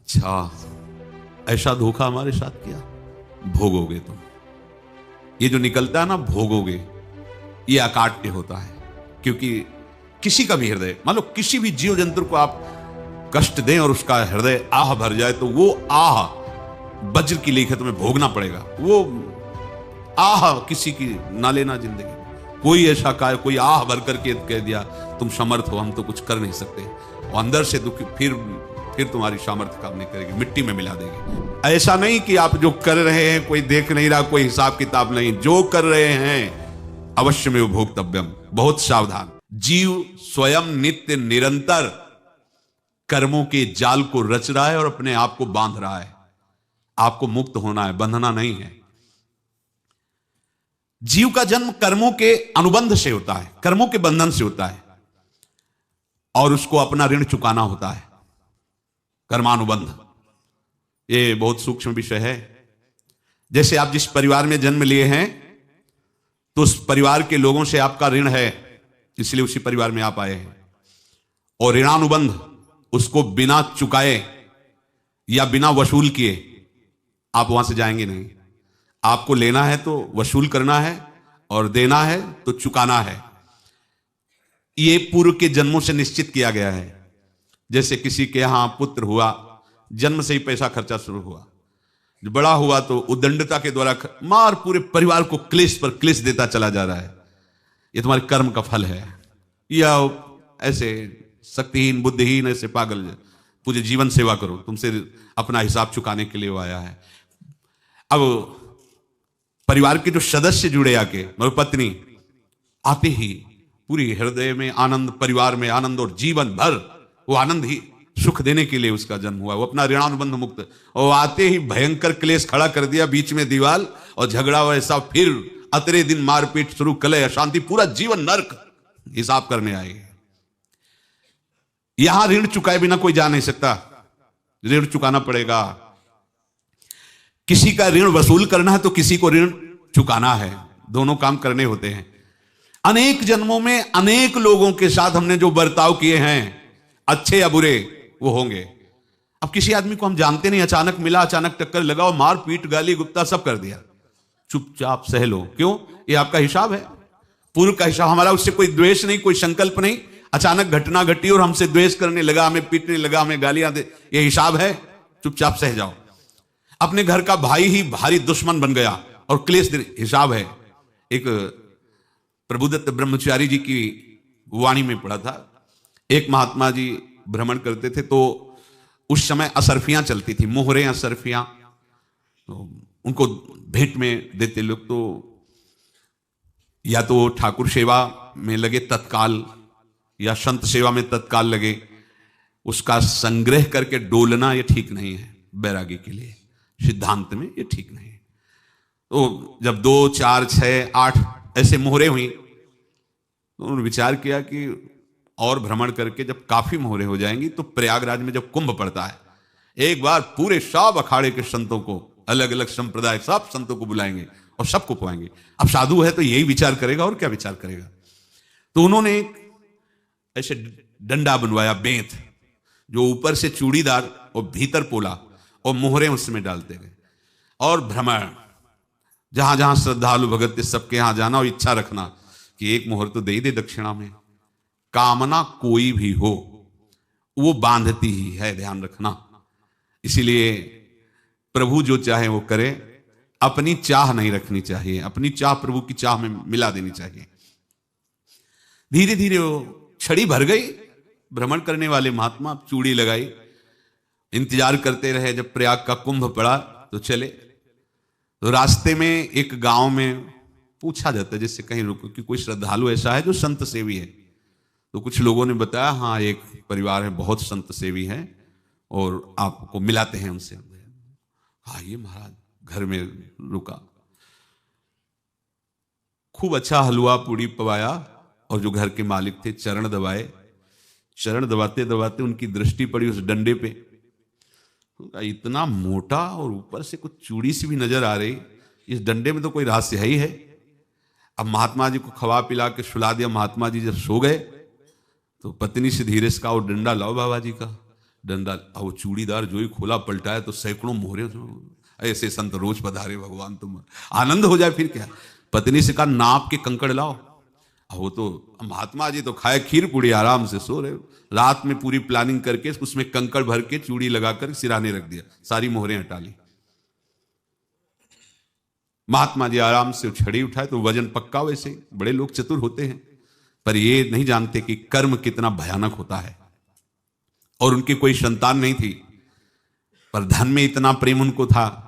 अच्छा, ऐसा धोखा हमारे साथ किया, भोगोगे तुम। ये जो निकलता है ना, भोगोगे, ये अकाट्य होता है। क्योंकि किसी का भी हृदय, मान लो किसी भी जीव जंतु को आप कष्ट दें और उसका हृदय आह भर जाए, तो वो आह वज्र की लेखे तुम्हें भोगना पड़ेगा। वो आह किसी की ना लेना जिंदगी। कोई ऐसा कार्य, कोई आह भर करके कह दिया तुम समर्थ हो, हम तो कुछ कर नहीं सकते, और अंदर से दुखी, फिर तुम्हारी सामर्थ्य काम नहीं करेगी, मिट्टी में मिला देगी। ऐसा नहीं कि आप जो कर रहे हैं कोई देख नहीं रहा, कोई हिसाब किताब नहीं, जो कर रहे हैं अवश्य में भोक्तव्यम। बहुत सावधान। जीव स्वयं नित्य निरंतर कर्मों के जाल को रच रहा है और अपने आप को बांध रहा है। आपको मुक्त होना है, बंधना नहीं है। जीव का जन्म कर्मों के अनुबंध से होता है, कर्मों के बंधन से होता है, और उसको अपना ऋण चुकाना होता है। कर्मानुबंध ये बहुत सूक्ष्म विषय है। जैसे आप जिस परिवार में जन्म लिए हैं, तो उस परिवार के लोगों से आपका ऋण है, इसलिए उसी परिवार में आप आए हैं। और ऋणानुबंध, उसको बिना चुकाए या बिना वसूल किए आप वहां से जाएंगे नहीं। आपको लेना है तो वसूल करना है, और देना है तो चुकाना है। ये पूर्व के जन्मों से निश्चित किया गया है। जैसे किसी के यहां पुत्र हुआ, जन्म से ही पैसा खर्चा शुरू हुआ, जो बड़ा हुआ तो उद्दंडता के द्वारा मार पूरे परिवार को क्लेश पर क्लेश देता चला जा रहा है। ये तुम्हारे कर्म का फल है। या ऐसे शक्तिहीन बुद्धिहीन ऐसे पागल, तुझे जीवन सेवा करो, तुमसे अपना हिसाब चुकाने के लिए वो आया है। अब परिवार के जो सदस्य जुड़े आके, मतलब पत्नी, आते ही पूरी हृदय में आनंद, परिवार में आनंद, और जीवन भर वो आनंद ही सुख देने के लिए उसका जन्म हुआ। वो अपना ऋणानुबंध मुक्त, और आते ही भयंकर क्लेश खड़ा कर दिया, बीच में दीवाल और झगड़ा वैसा, फिर अतरे दिन मारपीट शुरू, कलह अशांति, पूरा जीवन नर्क हिसाब करने आए। यहां ऋण चुकाए बिना कोई जा नहीं सकता, ऋण चुकाना पड़ेगा। किसी का ऋण वसूल करना है तो किसी को ऋण चुकाना है, दोनों काम करने होते हैं। अनेक जन्मों में अनेक लोगों के साथ हमने जो बर्ताव किए हैं, अच्छे या बुरे, वो होंगे। अब किसी आदमी को हम जानते नहीं, अचानक मिला, अचानक टक्कर लगाओ, मार पीट गाली गुप्ता सब कर दिया, चुपचाप सह लो। क्यों? ये आपका हिसाब है, पूर्व का हिसाब। हमारा उससे कोई द्वेष नहीं, कोई संकल्प नहीं। अचानक घटना घटी और हमसे द्वेष करने लगा, हमें पीटने लगा, हमें गालियां दे, ये हिसाब है, चुपचाप सह जाओ। अपने घर का भाई ही भारी दुश्मन बन गया और क्लेश, हिसाब है। एक प्रभुदत्त ब्रह्मचारी जी की वाणी में पढ़ा था, एक महात्मा जी भ्रमण करते थे, तो उस समय असरफियां चलती थी, मोहरे असरफियां, तो उनको भेंट में देते लोग। तो या तो ठाकुर सेवा में लगे तत्काल, या संत सेवा में तत्काल लगे। उसका संग्रह करके डोलना ये ठीक नहीं है, बैरागी के लिए सिद्धांत में ये ठीक नहीं है। तो जब 2, 4, 6, 8 ऐसे मोहरे हुई, तो उन्होंने विचार किया कि और भ्रमण करके जब काफी मोहरे हो जाएंगी, तो प्रयागराज में जब कुंभ पड़ता है, एक बार पूरे सब अखाड़े के संतों को, अलग अलग संप्रदाय सब संतों को बुलाएंगे और सबको पाएंगे। अब साधु है तो यही विचार करेगा, और क्या विचार करेगा। तो उन्होंने एक ऐसे डंडा बनवाया, बेंत, जो ऊपर से चूड़ीदार और भीतर पोला, और मोहरे उसमें डालते गए। और भ्रमण, जहां जहां श्रद्धालु भगत सबके यहां जाना, और इच्छा रखना कि एक मोहर तो दे ही दे दक्षिणा में। कामना कोई भी हो, वो बांधती ही है, ध्यान रखना। इसीलिए प्रभु जो चाहे वो करे, अपनी चाह नहीं रखनी चाहिए, अपनी चाह प्रभु की चाह में मिला देनी चाहिए। धीरे धीरे वो छड़ी भर गई। भ्रमण करने वाले महात्मा चूड़ी लगाई, इंतजार करते रहे। जब प्रयाग का कुंभ पड़ा तो चले। तो रास्ते में एक गांव में पूछा जाता है, जिससे कहीं रुको कि कोई श्रद्धालु ऐसा है जो संत सेवी है। तो कुछ लोगों ने बताया, हाँ एक परिवार है, बहुत संत सेवी है, और आपको मिलाते हैं उनसे। आइए महाराज, घर में रुका, खूब अच्छा हलवा पूड़ी पवाया, और जो घर के मालिक थे चरण दबाए। चरण दबाते दबाते उनकी दृष्टि पड़ी उस डंडे पे, इतना मोटा और ऊपर से कुछ चूड़ी सी भी नजर आ रही, इस डंडे में तो कोई रहस्य है ही है। अब महात्मा जी को खवा पिला के सुला दिया। महात्मा जी जब सो गए, तो पत्नी से धीरे से कहा, वो डंडा लाओ बाबा जी का। डंडा, वो चूड़ीदार जो ही खोला पलटाया तो सैकड़ों मोहरे। ऐसे संत रोज पधारे भगवान, तुम आनंद हो जाए फिर क्या। पत्नी से कहा नाप के कंकड़ लाओ। वो तो महात्मा जी तो खाए खीर पूड़ी, आराम से सो रहे। रात में पूरी प्लानिंग करके उसमें कंकड़ भर के चूड़ी लगाकर सिराने रख दिया, सारी मोहरें हटा ली। महात्मा जी आराम से छड़ी उठाए तो वजन पक्का। वैसे बड़े लोग चतुर होते हैं, पर ये नहीं जानते कि कर्म कितना भयानक होता है। और उनकी कोई संतान नहीं थी, पर धन में इतना प्रेम उनको था।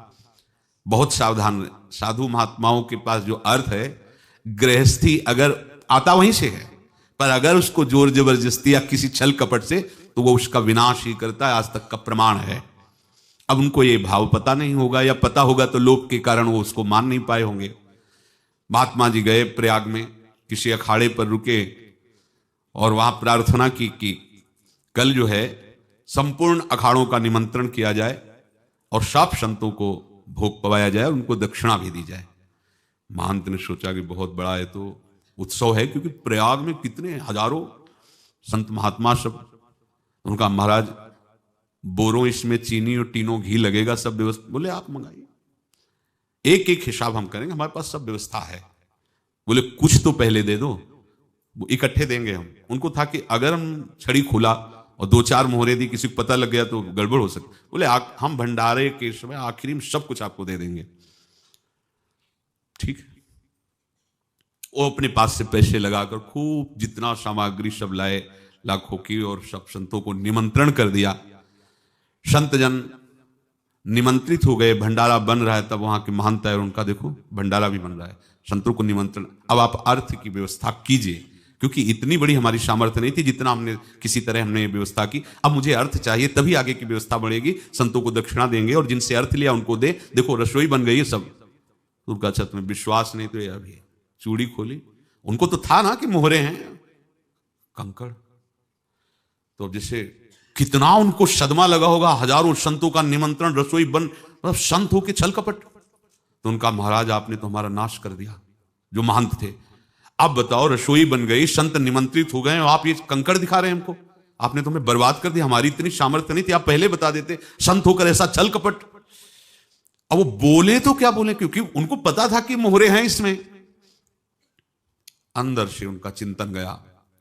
बहुत सावधान साधु महात्माओं के पास जो अर्थ है, गृहस्थी अगर आता वहीं से है, पर अगर उसको जोर जबरदस्ती या किसी छल कपट से, तो वो उसका विनाश ही करता है। आज तक का प्रमाण है। अब उनको ये भाव पता नहीं होगा, या पता होगा तो लोभ के कारण वो उसको मान नहीं पाए होंगे। महात्मा जी गए प्रयाग में, किसी अखाड़े पर रुके और वहां प्रार्थना की कि कल जो है संपूर्ण अखाड़ों का निमंत्रण किया जाए और सब संतों को भोग पवाया जाए, उनको दक्षिणा भी दी जाए। महंत ने सोचा कि बहुत बड़ा है तो उत्सव है, क्योंकि प्रयाग में कितने हजारों संत महात्मा सब। उनका महाराज बोरों इसमें चीनी और टीनों घी लगेगा, सब व्यवस्था। बोले आप मंगाइए, एक एक हिसाब हम करेंगे, हमारे पास सब व्यवस्था है। बोले कुछ तो पहले दे दो, इकट्ठे देंगे हम। उनको था कि अगर हम छड़ी खुला और दो चार मोहरे दी, किसी को पता लग गया तो गड़बड़ हो सकती। बोले हम भंडारे के समय आखिरी में सब कुछ आपको दे देंगे। ठीक है। वो अपने पास से पैसे लगाकर खूब जितना सामग्री सब लाए, लाखों की, और सब संतों को निमंत्रण कर दिया। संत जन निमंत्रित हो गए, भंडारा बन रहा है। तब वहां के महंत है, उनका देखो भंडारा भी बन रहा है, संतों को निमंत्रण। अब आप अर्थ की व्यवस्था कीजिए, क्योंकि इतनी बड़ी हमारी सामर्थ्य नहीं थी जितना हमने किसी तरह हमने व्यवस्था की। अब मुझे अर्थ चाहिए, तभी आगे की व्यवस्था बढ़ेगी। संतों को दक्षिणा देंगे और जिनसे अर्थ लिया उनको दे। देखो रसोई बन गई है सब। उनका अच्छा तुम्हें विश्वास नहीं तो ये अभी चूड़ी खोली, उनको तो था ना कि मोहरे हैं कंकड़। तो अब जैसे कितना उनको सदमा लगा होगा, हजारों संतों का निमंत्रण, रसोई बन, मतलब संत हो के छल कपट। तो उनका महाराज आपने तो हमारा नाश कर दिया, जो महंत थे। अब बताओ रसोई बन गई, संत निमंत्रित हो गए, आप ये कंकड़ दिखा रहे हैं हमको। आपने तो हमें बर्बाद कर दिया, हमारी इतनी सामर्थ्य नहीं थी, आप पहले बता देते। संत होकर ऐसा छल कपट। अब वो बोले तो क्या बोले, क्योंकि उनको पता था कि मोहरे हैं इसमें। अंदर से उनका चिंतन गया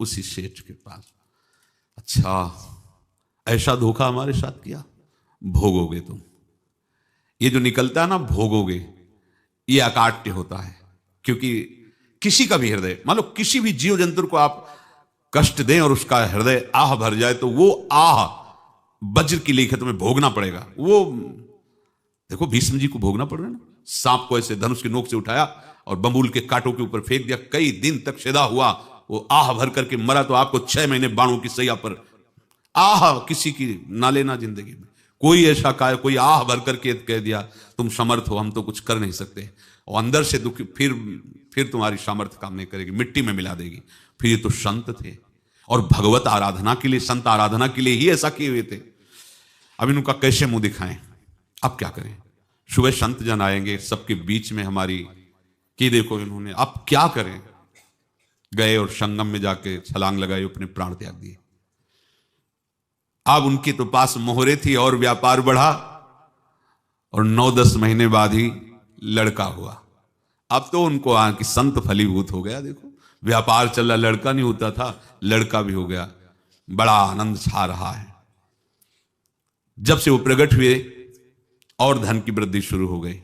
उसी सेठ के पास, अच्छा ऐसा धोखा हमारे साथ किया, भोगोगे तुम। ये जो निकलता है ना भोगोगे, ये अकाट्य होता है। क्योंकि किसी का भी हृदय, मान लो किसी भी जीव जंतु को आप कष्ट दें और उसका हृदय आह भर जाए, तो वो आह वज्र की लेखे तुम्हें भोगना पड़ेगा। वो देखो भीष्म जी को भोगना पड़ रहा है ना। सांप को ऐसे धनुष की नोक से उठाया और बंबूल के कांटों के ऊपर फेंक दिया, कई दिन तक सेदा हुआ, वो आह भर करके मरा। तो आपको 6 महीने बाणों की सैया पर आह किसी की ना लेना जिंदगी में। कोई ऐसा कोई आह भर करके कह दिया तुम समर्थ हो, हम तो कुछ कर नहीं सकते, और अंदर से दुखी, फिर तुम्हारी सामर्थ्य काम नहीं करेगी, मिट्टी में मिला देगी। फिर ये तो संत थे, और भगवत आराधना के लिए, संत आराधना के लिए ही ऐसा किए हुए थे। अब इनका कैसे मुंह दिखाएं, अब क्या करें। सुबह संत जन आएंगे, सबके बीच में हमारी कि देखो इन्होंने, अब क्या करें। गए और संगम में जाके छलांग लगाई, अपने प्राण त्याग दिए। अब उनके तो पास मोहरे थी और व्यापार बढ़ा, और 9-10 महीने बाद ही लड़का हुआ। अब तो उनको कि संत फलीभूत हो गया। देखो व्यापार चल रहा, लड़का नहीं होता था, लड़का भी हो गया, बड़ा आनंद छा रहा है। जब से वो प्रकट हुए और धन की वृद्धि शुरू हो गई,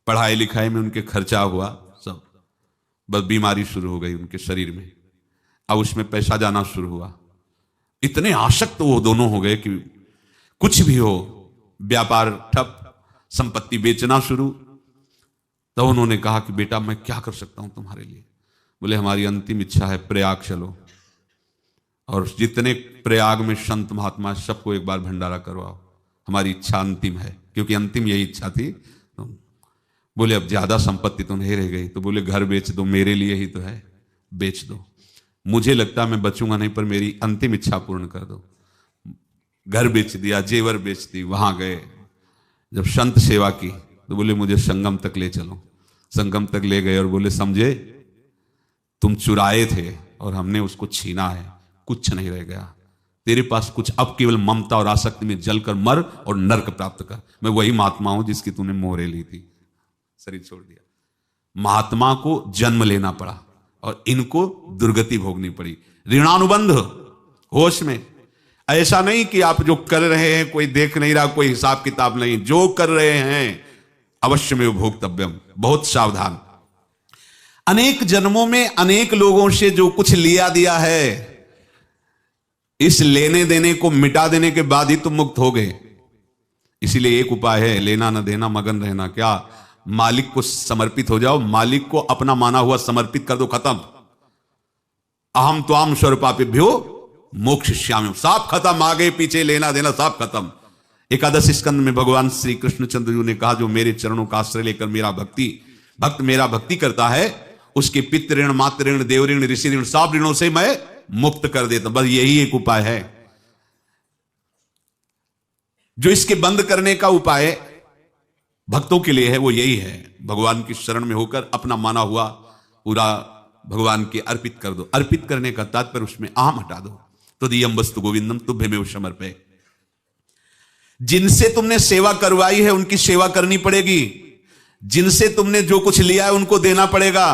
पढ़ाई लिखाई में उनके खर्चा हुआ सब, बस बीमारी शुरू हो गई उनके शरीर में। अब उसमें पैसा जाना शुरू हुआ। इतने आसक्त वो दोनों हो गए कि कुछ भी हो, व्यापार ठप, संपत्ति बेचना शुरू। तो उन्होंने कहा कि बेटा मैं क्या कर सकता हूं तुम्हारे लिए। बोले हमारी अंतिम इच्छा है, प्रयाग चलो और जितने प्रयाग में संत महात्मा सबको एक बार भंडारा करवाओ, हमारी इच्छा अंतिम है। क्योंकि अंतिम यही इच्छा थी। तो बोले अब ज्यादा संपत्ति तो नहीं रह गई। तो बोले घर बेच दो, मेरे लिए ही तो है, बेच दो। मुझे लगता मैं बचूंगा नहीं, पर मेरी अंतिम इच्छा पूर्ण कर दो। घर बेच दिया, जेवर बेच दी। वहां गए, जब संत सेवा की तो बोले मुझे संगम तक ले चलो। संगम तक ले गए और बोले समझे तुम चुराए थे और हमने उसको छीना है, कुछ नहीं रह गया, तेरे पास कुछ, अब केवल ममता और आसक्ति में जलकर मर और नरक प्राप्त कर। मैं वही महात्मा हूं जिसकी तूने मोहरे ली थी, शरीर छोड़ दिया। महात्मा को जन्म लेना पड़ा और इनको दुर्गति भोगनी पड़ी। ऋणानुबंध, होश में। ऐसा नहीं कि आप जो कर रहे हैं कोई देख नहीं रहा, कोई हिसाब किताब नहीं, जो कर रहे हैं अवश्य में भोक्तव्यम, बहुत सावधान। अनेक जन्मों में अनेक लोगों से जो कुछ लिया दिया है, इस लेने देने को मिटा देने के बाद ही तुम मुक्त हो गए। इसीलिए एक उपाय है, लेना न देना मगन रहना। क्या? मालिक को समर्पित हो जाओ, मालिक को अपना माना हुआ समर्पित कर दो, खत्म। अहम त्वाम स्वरूपापिभ्यो मोक्षयिष्यामि, सब खत्म, आगे पीछे लेना देना सब खत्म। एकादश स्कंद में भगवान श्री कृष्णचंद्र जी ने कहा, जो मेरे चरणों का आश्रय लेकर भक्त मेरा भक्ति करता है, उसके पितृ ऋण, मातृ ऋण, देव ऋण, ऋषि ऋण, सब ऋणों से मैं मुक्त कर देता हूं। बस यही एक उपाय है जो इसके बंद करने का उपाय भक्तों के लिए है, वो यही है, भगवान की शरण में होकर अपना माना हुआ पूरा भगवान के अर्पित कर दो। अर्पित करने का तात्पर्य उसमें अहम हटा दो। तो दियम वस्तु गोविंदम तुभ्यमेव समर्पये। जिनसे तुमने सेवा करवाई है उनकी सेवा करनी पड़ेगी, जिनसे तुमने जो कुछ लिया है उनको देना पड़ेगा।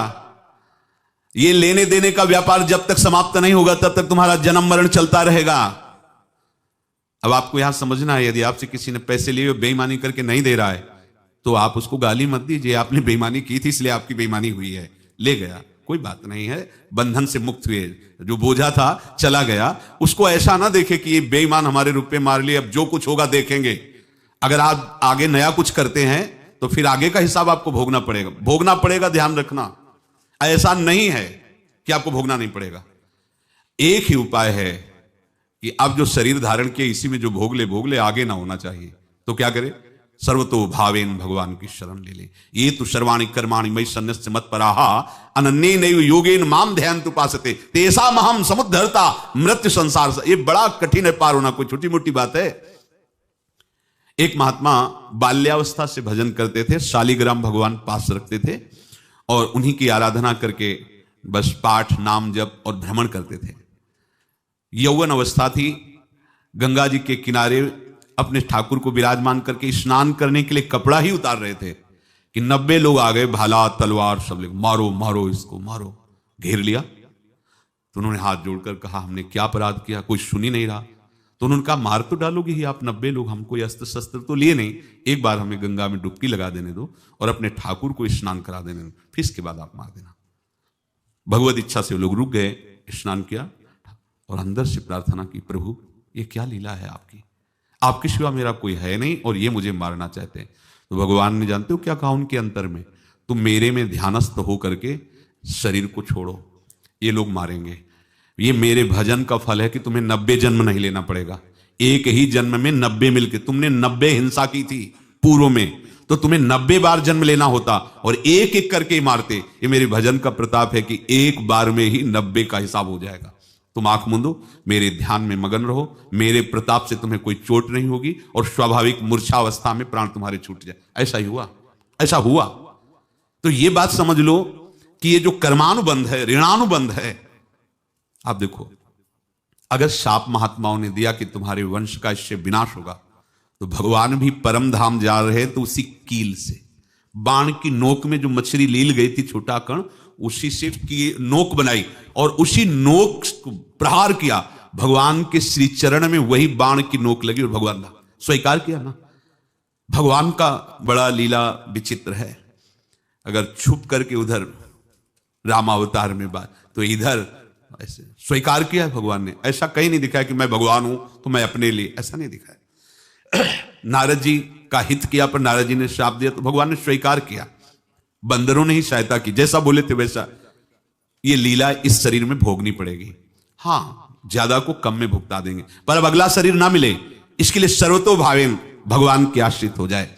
ये लेने देने का व्यापार जब तक समाप्त नहीं होगा तब तक तुम्हारा जन्म मरण चलता रहेगा। अब आपको यहां समझना है, यदि आपसे किसी ने पैसे लिए बेईमानी करके नहीं दे रहा है तो आप उसको गाली मत दीजिए, आपने बेईमानी की थी इसलिए आपकी बेईमानी हुई है, ले गया, कोई बात नहीं है, बंधन से मुक्त हुए, जो बोझा था चला गया। उसको ऐसा ना देखे कि ये बेईमान हमारे रुपए मार लिए, अब जो कुछ होगा देखेंगे। अगर आप आगे नया कुछ करते हैं तो फिर आगे का हिसाब आपको भोगना पड़ेगा, ध्यान रखना। ऐसा नहीं है कि आपको भोगना नहीं पड़ेगा। एक ही उपाय है कि आप जो शरीर धारण किए इसी में जो भोग ले, आगे ना होना चाहिए। तो क्या करे? सर्वतो भावेन भगवान की शरण ले ले। ये तो सर्वाणि कर्माणि मयि सन्न्यस्य मत्पराः अनन्येनैव योगेन माम ध्यायन्तु उपासते तेषामहं समुद्धर्ता मृत्यु संसार से। ये बड़ा कठिन है पार होना, कोई छोटी मोटी बात है। एक महात्मा बाल्यावस्था से भजन करते थे, शालिग्राम भगवान पास रखते थे और उन्हीं की आराधना करके बस पाठ, नाम, जप और भ्रमण करते थे। यौवन अवस्था थी, गंगा जी के किनारे अपने ठाकुर को विराजमान करके स्नान करने के लिए कपड़ा ही उतार रहे थे कि 90 लोग आ गए, भाला तलवार सब लेकर, मारो मारो इसको मारो, घेर लिया। तो उन्होंने हाथ जोड़कर कहा, हमने क्या अपराध किया? कोई सुन ही नहीं रहा। तो उन्होंने कहा, मार तो डालोगे ही आप 90 लोग, हम कोई अस्त्र शस्त्र तो लिए नहीं, एक बार हमें गंगा में डुबकी लगा देने दो और अपने ठाकुर को स्नान करा देने दो, फिर इसके बाद आप मार देना। भगवत इच्छा से वो लोग रुक गए, स्नान किया और अंदर से प्रार्थना की, प्रभु ये क्या लीला है आपकी, आपके सिवा मेरा कोई है नहीं और ये मुझे मारना चाहते हैं। तो भगवान ने जानते हो क्या कहा उनके अंतर में? तुम मेरे में ध्यानस्थ हो करके शरीर को छोड़ो, ये लोग मारेंगे। ये मेरे भजन का फल है कि तुम्हें 90 जन्म नहीं लेना पड़ेगा। एक ही जन्म में 90 मिलके, तुमने 90 हिंसा की थी पूर्व में, तो तुम्हें 90 बार जन्म लेना होता और एक एक करके मारते। ये मेरे भजन का प्रताप है कि एक बार में ही 90 का हिसाब हो जाएगा। तुम आंख मूंदो, मेरे ध्यान में मगन रहो, मेरे प्रताप से तुम्हें कोई चोट नहीं होगी और स्वाभाविक मूर्छावस्था में प्राण तुम्हारे छूट जाए। ऐसा ही हुआ, ऐसा हुआ। तो ये बात समझ लो कि ये जो कर्मानुबंध है, ऋणानुबंध है। आप देखो, अगर शाप महात्माओं ने दिया कि तुम्हारे वंश का इससे विनाश होगा, तो भगवान भी परम धाम जा रहे तो उसी कील से, बाण की नोक में जो मछली लील गई थी, छोटा कण, उसी से की नोक बनाई और उसी नोक प्रहार किया। भगवान के श्री चरण में वही बाण की नोक लगी और भगवान ने स्वीकार किया ना। भगवान का बड़ा लीला विचित्र है। अगर छुप करके उधर रामावतार में बात, तो इधर ऐसे स्वीकार किया है भगवान ने। ऐसा कहीं नहीं दिखाया कि मैं भगवान हूं तो मैं अपने लिए, ऐसा नहीं दिखाया। नारद जी का हित किया पर नारद जी ने श्राप दिया तो भगवान ने स्वीकार किया। बंदरों ने ही सहायता की, जैसा बोले थे वैसा। ये लीला इस शरीर में भोगनी पड़ेगी। हाँ, ज्यादा को कम में भुगता देंगे, पर अब अगला शरीर ना मिले, इसके लिए सर्वतो भावेन भगवान के आश्रित हो जाए।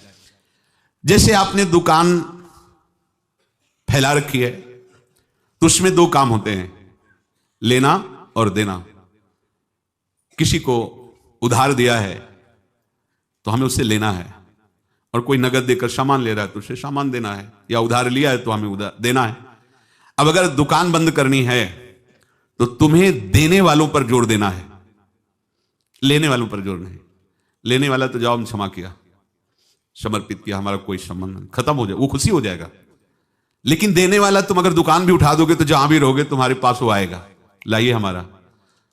जैसे आपने दुकान फैला रखी है तो उसमें दो काम होते हैं, लेना और देना। किसी को उधार दिया है तो हमें उससे लेना है, और कोई नगद देकर सामान ले रहा है तो उसे सामान देना है, या उधार लिया है तो हमें उधार देना है। अब अगर दुकान बंद करनी है तो तुम्हें देने वालों पर जोर देना है, लेने वालों पर जोर नहीं। लेने वाला तो जाओ हम क्षमा किया, समर्पित किया, हमारा कोई संबंध नहीं, खत्म हो जाए, वो खुशी हो जाएगा। लेकिन देने वाला तुम अगर दुकान भी उठा दोगे तो जहां भी रहोगे तुम्हारे पास वो आएगा, लाइए हमारा।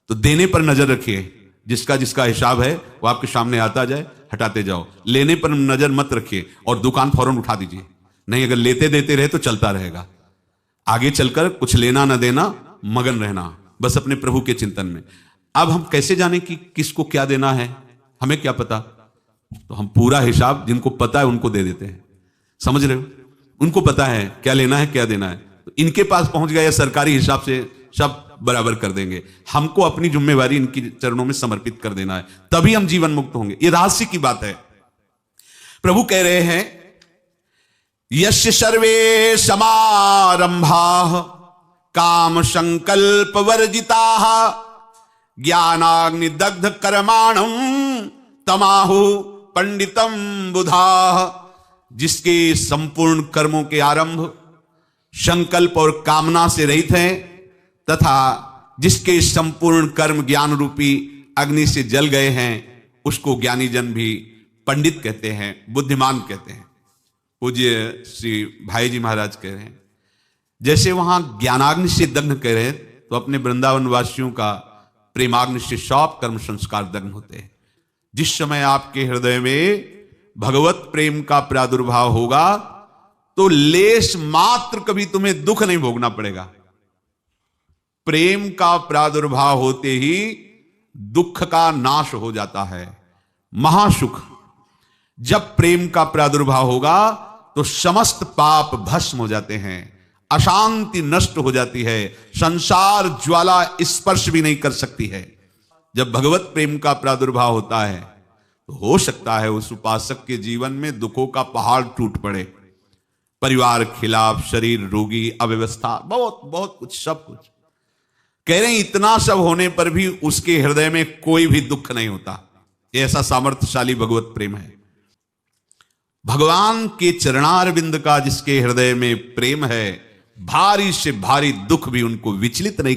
तो देने पर नजर रखिए, जिसका जिसका हिसाब है वो आपके सामने आता जाए, हटाते जाओ। लेने पर नजर मत रखिए और दुकान फौरन उठा दीजिए, नहीं, अगर लेते देते रहे तो चलता रहेगा। आगे चलकर कुछ लेना ना देना, मगन रहना बस अपने प्रभु के चिंतन में। अब हम कैसे जाने कि किसको क्या देना है, हमें क्या पता? तो हम पूरा हिसाब जिनको पता है उनको दे देते हैं, समझ रहे हो? उनको पता है क्या लेना है क्या देना है, तो इनके पास पहुंच गया, सरकारी हिसाब से सब बराबर कर देंगे। हमको अपनी जिम्मेवारी इनकी चरणों में समर्पित कर देना है, तभी हम जीवन मुक्त होंगे। ये रहस्य की बात है। प्रभु कह रहे हैं यस्य सर्वे समारंभा काम संकल्प वर्जिता ज्ञानाग्नि दग्ध कर्माणम तमाहु पंडितम बुधा। जिसके संपूर्ण कर्मों के आरंभ संकल्प और कामना से रहित हैं तथा जिसके संपूर्ण कर्म ज्ञान रूपी अग्नि से जल गए हैं, उसको ज्ञानी जन भी पंडित कहते हैं, बुद्धिमान कहते हैं। पूज्य श्री भाई जी महाराज कह रहे हैं जैसे वहां ज्ञानाग्नि से दग्ध कर रहे हैं, तो अपने वृंदावन वासियों का प्रेमाग्नि से सब कर्म संस्कार दग्ध होते हैं। जिस समय आपके हृदय में भगवत प्रेम का प्रादुर्भाव होगा तो लेश मात्र कभी तुम्हें दुख नहीं भोगना पड़ेगा। प्रेम का प्रादुर्भाव होते ही दुख का नाश हो जाता है, महासुख। जब प्रेम का प्रादुर्भाव होगा तो समस्त पाप भस्म हो जाते हैं, अशांति नष्ट हो जाती है, संसार ज्वाला स्पर्श भी नहीं कर सकती है। जब भगवत प्रेम का प्रादुर्भाव होता है तो हो सकता है उस उपासक के जीवन में दुखों का पहाड़ टूट पड़े, परिवार खिलाफ, शरीर रोगी, अव्यवस्था, बहुत बहुत कुछ, सब कुछ। कह रहे हैं इतना सब होने पर भी उसके हृदय में कोई भी दुख नहीं होता। ऐसा सामर्थ्यशाली भगवत प्रेम है। भगवान के चरणारविंद का जिसके हृदय में प्रेम है, भारी से भारी दुख भी उनको विचलित नहीं